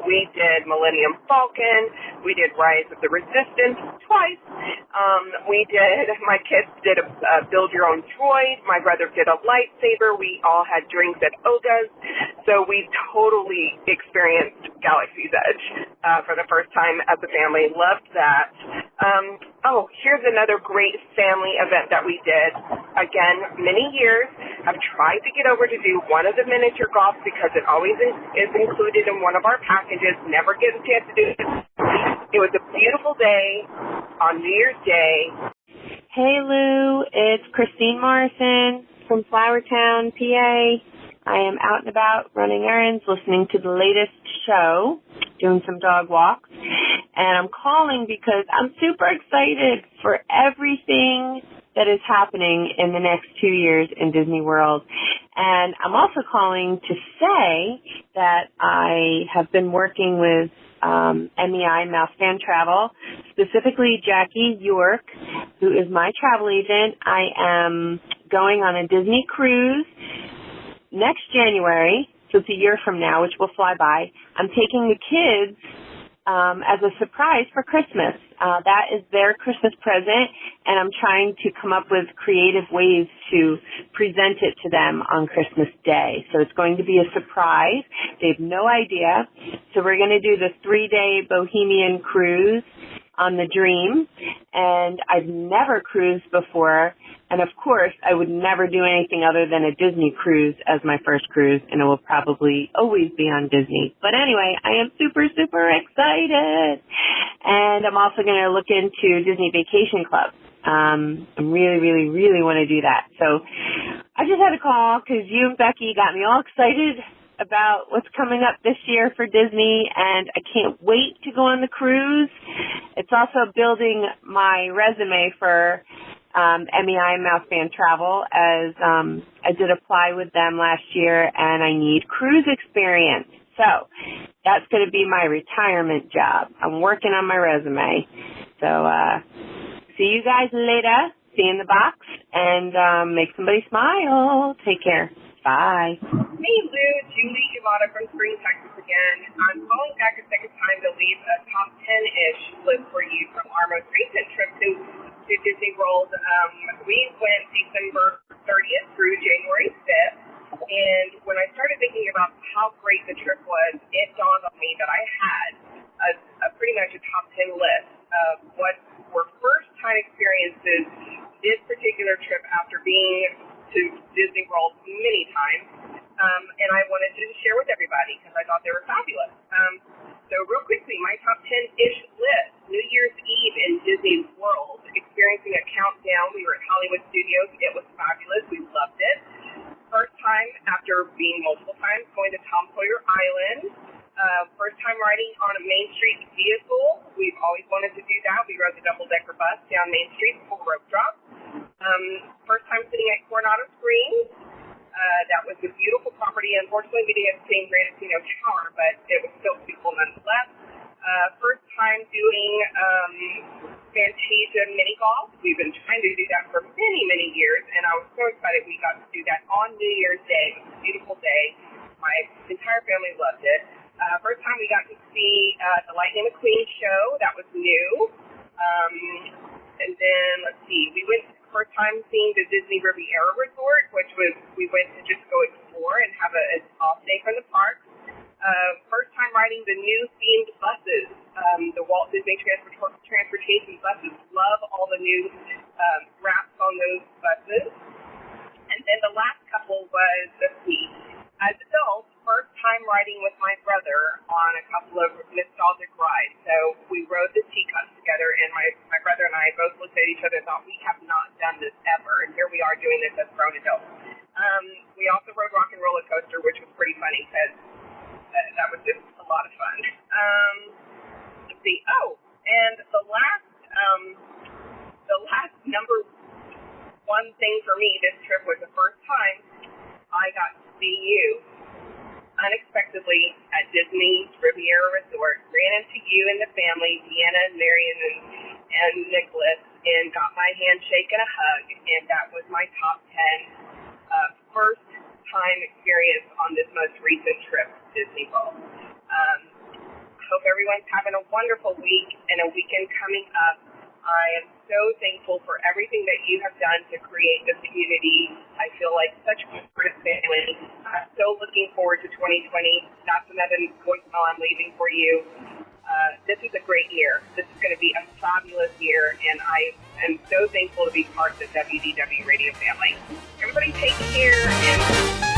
We did Millennium Falcon. We did Rise of the Resistance twice. My kids did a build your own droid. My brother did a lightsaber. We all had drinks at Oga's. So we totally experienced Galaxy's Edge for the first time as a family. Loved that. Here's another great family event that we did. Again, many years. I've tried to get over to do one of the miniature golf because it always is included in one of our packages. Never get a chance to do it. It was a beautiful day on New Year's Day. Hey, Lou. It's Christine Morrison from Flowertown, PA. I am out and about running errands, listening to the latest show, doing some dog walks. And I'm calling because I'm super excited for everything that is happening in the next 2 years in Disney World. And I'm also calling to say that I have been working with MEI, Mouse Fan Travel, specifically Jackie York, who is my travel agent. I am going on a Disney cruise next January, so it's a year from now, which will fly by. I'm taking the kids as a surprise for Christmas. That is their Christmas present, and I'm trying to come up with creative ways to present it to them on Christmas Day. So it's going to be a surprise. They have no idea. So we're going to do the 3-day Bohemian cruise on the Dream, and I've never cruised before. And of course, I would never do anything other than a Disney cruise as my first cruise, and it will probably always be on Disney. But anyway, I am super, super excited. And I'm also going to look into Disney Vacation Club. I really, really, really want to do that. So I just had a call because you and Becky got me all excited about what's coming up this year for Disney, and I can't wait to go on the cruise. It's also building my resume for MEI Mouse Fan Travel, as I did apply with them last year, and I need cruise experience. So that's going to be my retirement job. I'm working on my resume. So see you guys later. See you in the box, and make somebody smile. Take care. Bye. Hey, Lou, Julie Yamada from Spring, Texas again. I'm calling back a second time to leave a top 10-ish list for you from our most recent trip to Disney World. We went December 30th through January 5th, and when I started thinking about how great the trip was, it dawned on me that I had a pretty much a top 10 list of what were first-time experiences this particular trip after being to Disney World many times, and I wanted to share with everybody because I thought they were fabulous. So real quickly, my top 10-ish list: New Year's Eve in Disney World, experiencing a countdown. We were at Hollywood Studios. It was fabulous. We loved it. First time after being multiple times going to Tom Sawyer Island. First time riding on a Main Street vehicle. We've always wanted to do that. We rode the double-decker bus down Main Street before rope drop. First time sitting at Coronado Springs. That was a beautiful property. Unfortunately, we didn't get the same Grand Casino Tower, but it was still beautiful nonetheless. First time doing Fantasia mini golf. We've been trying to do that for many, many years, and I was so excited we got to do that on New Year's Day. It was a beautiful day. My entire family loved it. First time we got to see the Lightning McQueen show. That was new. And then, let's see, we went first time seeing the Disney Riviera Resort, which was, we went to just go explore and have an off day from the park. First time riding the new themed buses, the Walt Disney Transportation buses. Love all the new wraps on those buses. And then the last couple was, let's see, as adults, first time riding with my brother on a couple of nostalgic rides. So we rode the teacups together, and my brother and I both looked at each other and thought, we have not done this ever, and here we are doing this as grown adults. We also rode Rock and Roller Coaster, which was pretty funny because that was just a lot of fun. Let's see. Oh, and the last number one thing for me this trip was the first time I got to see you unexpectedly at Disney's Riviera Resort. Ran into you and the family, Deanna and Marion and Nicholas, and got my handshake and a hug, and that was my top 10 first time experience on this most recent trip to Disney World. Hope everyone's having a wonderful week and a weekend coming up. I am so thankful for everything that you have done to create this community. I feel like such a part of family. I'm so looking forward to 2020. That's another voicemail I'm leaving for you. This is a great year. This is going to be a fabulous year, and I am so thankful to be part of the WDW Radio family. Everybody take care, and